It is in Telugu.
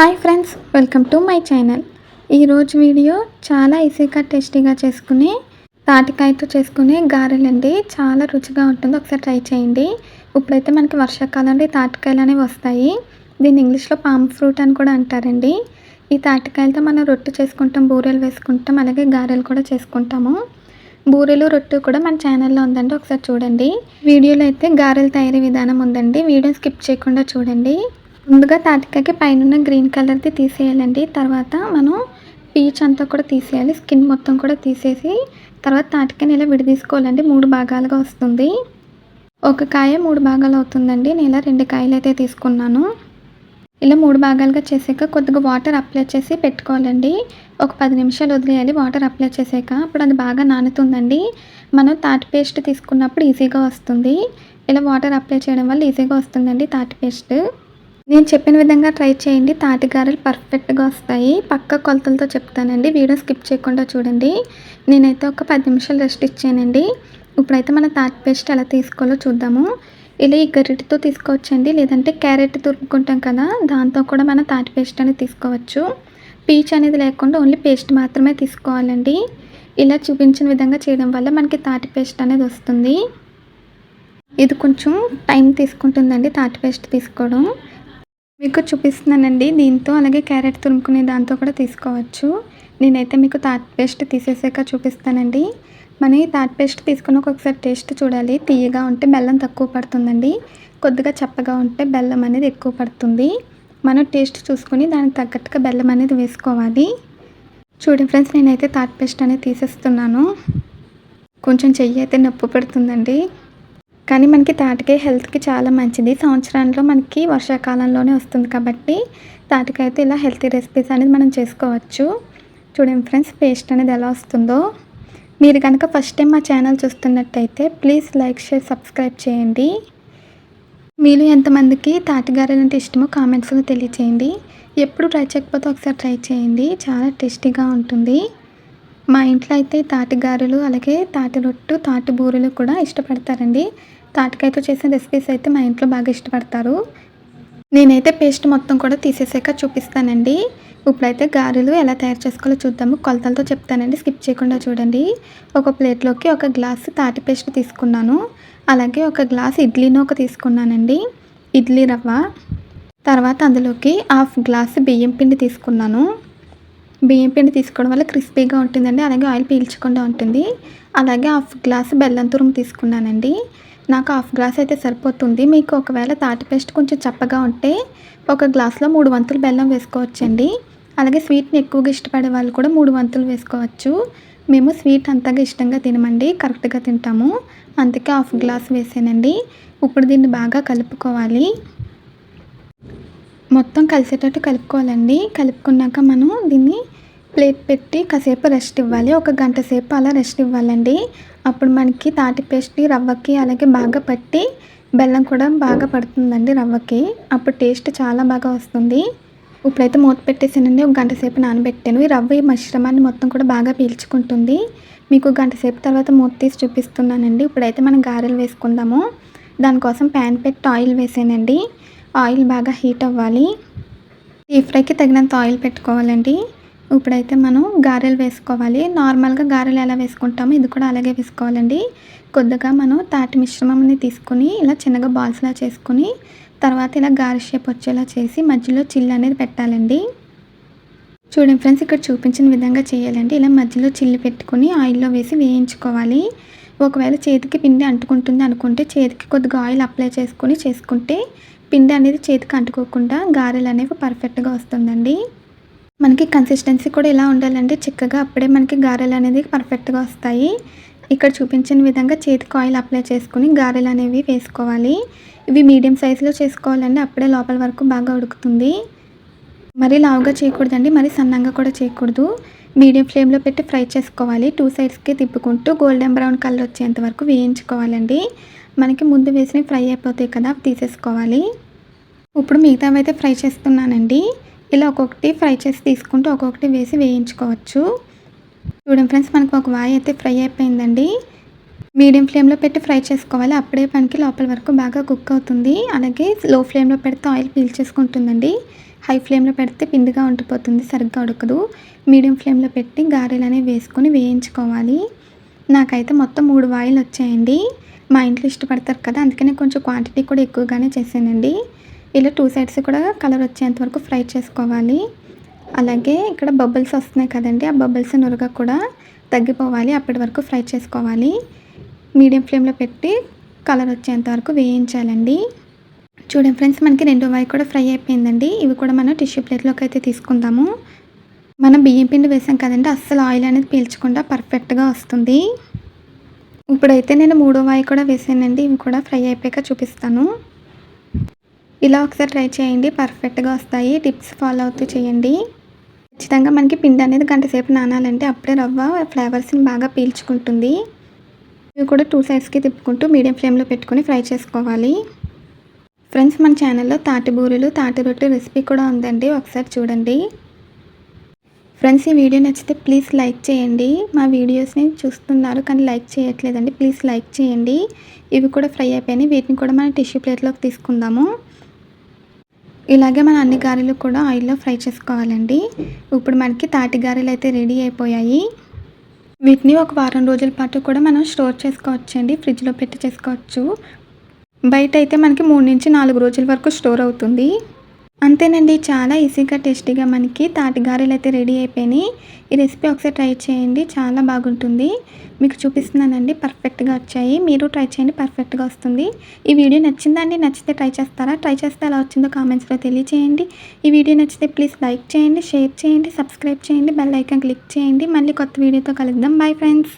Hi friends, welcome to my channel. ఈరోజు వీడియో చాలా ఈజీగా టేస్టీగా చేసుకునే తాటికాయతో చేసుకునే గారెలండి. చాలా రుచిగా ఉంటుంది, ఒకసారి ట్రై చేయండి. ఇప్పుడైతే మనకి వర్షాకాలంలో ఈ తాటికాయలు అనేవి వస్తాయి. దీన్ని ఇంగ్లీష్లో పామ్ ఫ్రూట్ అని కూడా అంటారండి. ఈ తాటికాయలతో మనం రొట్టె చేసుకుంటాం, బూరెలు వేసుకుంటాం, అలాగే గారెలు కూడా చేసుకుంటాము. బూరెలు రొట్టె కూడా మన ఛానల్లో ఉందండి, ఒకసారి చూడండి. వీడియోలో అయితే గారెల తయారీ విధానం ఉందండి, వీడియో స్కిప్ చేయకుండా చూడండి. ముందుగా తాటికాయకి పైన గ్రీన్ కలర్ది తీసేయాలండి. తర్వాత మనం పీచ్ అంతా కూడా తీసేయాలి, స్కిన్ మొత్తం కూడా తీసేసి తర్వాత తాటికాయని ఇలా విడదీసుకోవాలండి. 3 భాగాలుగా వస్తుంది. ఒక కాయ 3 భాగాలు అవుతుందండి. నేను ఇలా 2 కాయలు అయితే తీసుకున్నాను. ఇలా 3 భాగాలుగా చేసాక కొద్దిగా వాటర్ అప్లై చేసి పెట్టుకోవాలండి. ఒక 10 నిమిషాలు వదిలేయాలి వాటర్ అప్లై చేసాక. అప్పుడు అది బాగా నానుతుందండి. మనం తాటి పేస్ట్ తీసుకున్నప్పుడు ఈజీగా వస్తుంది. ఇలా వాటర్ అప్లై చేయడం వల్ల ఈజీగా వస్తుందండి తాటి పేస్ట్. నేను చెప్పిన విధంగా ట్రై చేయండి, తాటి గారెలు పర్ఫెక్ట్గా వస్తాయి. పక్క కొలతలతో చెప్తానండి, వీడియో స్కిప్ చేయకుండా చూడండి. నేనైతే ఒక 10 నిమిషాలు రెస్ట్ ఇచ్చానండి. ఇప్పుడైతే మన తాటి పేస్ట్ ఎలా తీసుకోవాలో చూద్దాము. ఇలా ఈ గరిటెతో తీసుకోవచ్చండి, లేదంటే క్యారెట్ తురుముకుంటాం కదా, దాంతో కూడా మన తాటి పేస్ట్ అనేది తీసుకోవచ్చు. పీచ్ అనేది లేకుండా ఓన్లీ పేస్ట్ మాత్రమే తీసుకోవాలండి. ఇలా చూపించిన విధంగా చేయడం వల్ల మనకి తాటి పేస్ట్ అనేది వస్తుంది. ఇది కొంచెం టైం తీసుకుంటుందండి తాటి పేస్ట్ తీసుకోవడం. మీకు చూపిస్తున్నానండి, దీంతో అలాగే క్యారెట్ తురుముకునే దాంతో కూడా తీసుకోవచ్చు. నేనైతే మీకు తాటి పేస్ట్ తీసేసాక చూపిస్తానండి. మనం ఈ తాటి పేస్ట్ తీసుకుని ఒకసారి టేస్ట్ చూడాలి. తీయగా ఉంటే బెల్లం తక్కువ పడుతుందండి, కొద్దిగా చప్పగా ఉంటే బెల్లం అనేది ఎక్కువ పడుతుంది. మనం టేస్ట్ చూసుకొని దానికి తగ్గట్టుగా బెల్లం అనేది వేసుకోవాలి. చూడండి ఫ్రెండ్స్, నేనైతే తాటి పేస్ట్ అనేది తీసేస్తున్నాను. కొంచెం చెయ్యి అయితే నొప్పి పెడుతుందండి, కానీ మనకి తాటికాయ హెల్త్కి చాలా మంచిది. సంవత్సరంలో మనకి వర్షాకాలంలోనే వస్తుంది కాబట్టి తాటికాయతో ఇలా హెల్తీ రెసిపీస్ అనేది మనం చేసుకోవచ్చు. చూడండి ఫ్రెండ్స్, పేస్ట్ అనేది ఎలా వస్తుందో. మీరు కనుక ఫస్ట్ టైం మా ఛానల్ చూస్తున్నట్టయితే ప్లీజ్ లైక్, షేర్, సబ్స్క్రైబ్ చేయండి. మీరు ఎంతమందికి తాటిగారెలు అంటే ఇష్టమో కామెంట్స్లో తెలియచేయండి. ఎప్పుడు ట్రై చేయకపోతే ఒకసారి ట్రై చేయండి, చాలా టేస్టీగా ఉంటుంది. మా ఇంట్లో అయితే తాటి గారెలు అలాగే తాటి రొట్టు, తాటి బూరెలు కూడా ఇష్టపడతారండి. తాటికాయతో చేసిన రెసిపీస్ అయితే మా ఇంట్లో బాగా ఇష్టపడతారు. నేనైతే పేస్ట్ మొత్తం కూడా తీసేసాక చూపిస్తానండి. ఇప్పుడైతే గారెలు ఎలా తయారు చేసుకోవాలో చూద్దాము. కొలతలతో చెప్తానండి, స్కిప్ చేయకుండా చూడండి. ఒక ప్లేట్లోకి 1 గ్లాసు తాటి పేస్ట్ తీసుకున్నాను. అలాగే 1 గ్లాసు ఇడ్లీ నూక తీసుకున్నానండి, ఇడ్లీ రవ్వ. తర్వాత అందులోకి 1/2 గ్లాసు బియ్యం పిండి తీసుకున్నాను. బియ్యం పిండి తీసుకోవడం వల్ల క్రిస్పీగా ఉంటుందండి, అలాగే ఆయిల్ పీల్చకుండా ఉంటుంది. అలాగే 1/2 గ్లాసు బెల్లం తురుము తీసుకున్నానండి. నాకు 1/2 గ్లాస్ అయితే సరిపోతుంది. మీకు ఒకవేళ తాటి పేస్ట్ కొంచెం చప్పగా ఉంటే 1 గ్లాసులో 3 వంతులు బెల్లం వేసుకోవచ్చండి. అలాగే స్వీట్ని ఎక్కువగా ఇష్టపడే వాళ్ళు కూడా 3 వంతులు వేసుకోవచ్చు. మేము స్వీట్ అంతగా ఇష్టంగా తినమండి, కరెక్ట్గా తింటాము, అందుకే 1/2 గ్లాస్ వేసానండి. ఇప్పుడు దీన్ని బాగా కలుపుకోవాలి. మొత్తం కలిసేటట్టు కలుపుకోవాలండి. కలుపుకున్నాక మనం దీన్ని ప్లేట్ పెట్టి కాసేపు రెస్ట్ ఇవ్వాలి. 1 గంట సేపు అలా రెస్ట్ ఇవ్వాలండి. అప్పుడు మనకి తాటి పేస్ట్ రవ్వకి అలాగే బాగా పట్టి బెల్లం కూడా బాగా పడుతుందండి రవ్వకి. అప్పుడు టేస్ట్ చాలా బాగా వస్తుంది. ఇప్పుడైతే మూత పెట్టేసానండి, 1 గంట సేపు నానబెట్టాను. ఈ రవ్వ ఈ మిశ్రమాన్ని మొత్తం కూడా బాగా పీల్చుకుంటుంది. మీకు 1 గంట సేపు తర్వాత మూత తీసి చూపిస్తున్నానండి. ఇప్పుడైతే మనం గారెలు వేసుకుందాము. దానికోసం ప్యాన్ పెట్టి ఆయిల్ వేసానండి. ఆయిల్ బాగా హీట్ అవ్వాలి. డీప్ ఫ్రైకి తగినంత ఆయిల్ పెట్టుకోవాలండి. ఇప్పుడైతే మనం గారెలు వేసుకోవాలి. నార్మల్గా గారెలు ఎలా వేసుకుంటామో ఇది కూడా అలాగే వేసుకోవాలండి. కొద్దిగా మనం తాటి మిశ్రమాన్ని తీసుకుని ఇలా చిన్నగా బాల్స్లా చేసుకుని తర్వాత ఇలా గారె షేప్ వచ్చేలా చేసి మధ్యలో చిల్లు అనేది పెట్టాలండి. చూడండి ఫ్రెండ్స్, ఇక్కడ చూపించిన విధంగా చేయాలండి. ఇలా మధ్యలో చిల్లు పెట్టుకుని ఆయిల్లో వేసి వేయించుకోవాలి. ఒకవేళ చేతికి పిండి అంటుకుంటుంది అనుకుంటే చేతికి కొద్దిగా ఆయిల్ అప్లై చేసుకుని చేసుకుంటే పిండి అనేది చేతికి అంటుకోకుండా గారెలు అనేవి పర్ఫెక్ట్గా వస్తుందండి. మనకి కన్సిస్టెన్సీ కూడా ఇలా ఉండాలండి చిక్కగా, అప్పుడే మనకి గారెలు అనేది పర్ఫెక్ట్గా వస్తాయి. ఇక్కడ చూపించిన విధంగా చేతికి ఆయిల్ అప్లై చేసుకుని గారెలు అనేవి వేసుకోవాలి. ఇవి మీడియం సైజులో చేసుకోవాలండి, అప్పుడే లోపల వరకు బాగా ఉడుకుతుంది. మరీ లావుగా చేయకూడదండి, మరీ సన్నంగా కూడా చేయకూడదు. మీడియం ఫ్లేమ్లో పెట్టి ఫ్రై చేసుకోవాలి. 2 సైడ్స్కి తిప్పుకుంటూ గోల్డెన్ బ్రౌన్ కలర్ వచ్చేంత వరకు వేయించుకోవాలండి. మనకి ముందు వేసినవి ఫ్రై అయిపోతాయి కదా, తీసేసుకోవాలి. ఇప్పుడు మిగతావి అయితే ఫ్రై చేస్తున్నానండి. ఇలా ఒక్కొక్కటి ఫ్రై చేసి తీసుకుంటూ ఒక్కొక్కటి వేసి వేయించుకోవచ్చు. చూడండి ఫ్రెండ్స్, మనకు ఒక వాయి అయితే ఫ్రై అయిపోయిందండి. మీడియం ఫ్లేమ్లో పెట్టి ఫ్రై చేసుకోవాలి, అప్పుడే మనకి లోపల వరకు బాగా కుక్ అవుతుంది. అలాగే లో ఫ్లేమ్లో పెడితే ఆయిల్ పీల్చేసుకుంటుందండి. హై ఫ్లేమ్లో పెడితే పిండిగా ఉండిపోతుంది, సరిగ్గా ఉడకదు. మీడియం ఫ్లేమ్లో పెట్టి గారెలు అనేవి వేసుకొని వేయించుకోవాలి. నాకైతే మొత్తం 3 వాయిలు వచ్చాయండి. మా ఇంట్లో ఇష్టపడతారు కదా, అందుకని కొంచెం క్వాంటిటీ కూడా ఎక్కువగానే చేశానండి. ఇలా 2 సైడ్స్ కూడా కలర్ వచ్చేంత వరకు ఫ్రై చేసుకోవాలి. అలాగే ఇక్కడ బబుల్స్ వస్తున్నాయి కదండి, ఆ బబుల్స్ నురగ కూడా తగ్గిపోవాలి, అప్పటి వరకు ఫ్రై చేసుకోవాలి. మీడియం ఫ్లేమ్లో పెట్టి కలర్ వచ్చేంత వరకు వేయించాలండి. చూడండి ఫ్రెండ్స్, మనకి 2వ వాయి కూడా ఫ్రై అయిపోయిందండి. ఇవి కూడా మనం టిష్యూ ప్లేట్లోకి అయితే తీసుకుందాము. మనం బియ్యం పిండి వేసాం కదండి, అస్సలు ఆయిల్ అనేది పీల్చకుండా పర్ఫెక్ట్గా వస్తుంది. ఇప్పుడైతే నేను 3వ వాయి కూడా వేసానండి. ఇవి కూడా ఫ్రై అయిపోయాక చూపిస్తాను. ఇలా ఒకసారి ట్రై చేయండి, పర్ఫెక్ట్గా వస్తాయి. టిప్స్ ఫాలో అవుతూ చేయండి. ఖచ్చితంగా మనకి పిండి అనేది గంట సేపు నానాలంటే అప్పుడే రవ్వ ఫ్లేవర్స్ని బాగా పీల్చుకుంటుంది. ఇవి కూడా 2 సైడ్స్కి తిప్పుకుంటూ మీడియం ఫ్లేమ్లో పెట్టుకొని ఫ్రై చేసుకోవాలి. ఫ్రెండ్స్, మన ఛానల్లో తాటి బూరెలు, తాటి రొట్టె రెసిపీ కూడా ఉందండి, ఒకసారి చూడండి. ఫ్రెండ్స్, ఈ వీడియో నచ్చితే ప్లీజ్ లైక్ చేయండి. మా వీడియోస్ని చూస్తున్నారు కానీ లైక్ చేయట్లేదండి, ప్లీజ్ లైక్ చేయండి. ఇవి కూడా ఫ్రై అయిపోయినాయి, వీటిని కూడా మనం టిష్యూ ప్లేట్లోకి తీసుకుందాము. ఇలాగే మన అన్ని గారెలు కూడా ఆయిల్లో ఫ్రై చేసుకోవాలండి. ఇప్పుడు మనకి తాటి గారెలు అయితే రెడీ అయిపోయాయి. వీటిని ఒక వారం రోజుల పాటు కూడా మనం స్టోర్ చేసుకోవచ్చండి, ఫ్రిడ్జ్లో పెట్టి చేసుకోవచ్చు. బయట అయితే మనకి 3 నుంచి 4 రోజుల వరకు స్టోర్ అవుతుంది. అంతేనండి, చాలా ఈజీగా టేస్టీగా మనకి తాటి గారెలు అయితే రెడీ అయిపోయినాయి. ఈ రెసిపీ ఒకసారి ట్రై చేయండి, చాలా బాగుంటుంది. మీకు చూపిస్తున్నానండి, పర్ఫెక్ట్గా వచ్చాయి. మీరు ట్రై చేయండి, పర్ఫెక్ట్గా వస్తుంది. ఈ వీడియో నచ్చిందండి? నచ్చితే ట్రై చేస్తారా? ట్రై చేస్తే ఎలా వచ్చిందో కామెంట్స్లో తెలియచేయండి. ఈ వీడియో నచ్చితే ప్లీజ్ లైక్ చేయండి, షేర్ చేయండి, సబ్స్క్రైబ్ చేయండి, బెల్ ఐకాన్ క్లిక్ చేయండి. మళ్ళీ కొత్త వీడియోతో కలుద్దాం. Bye friends.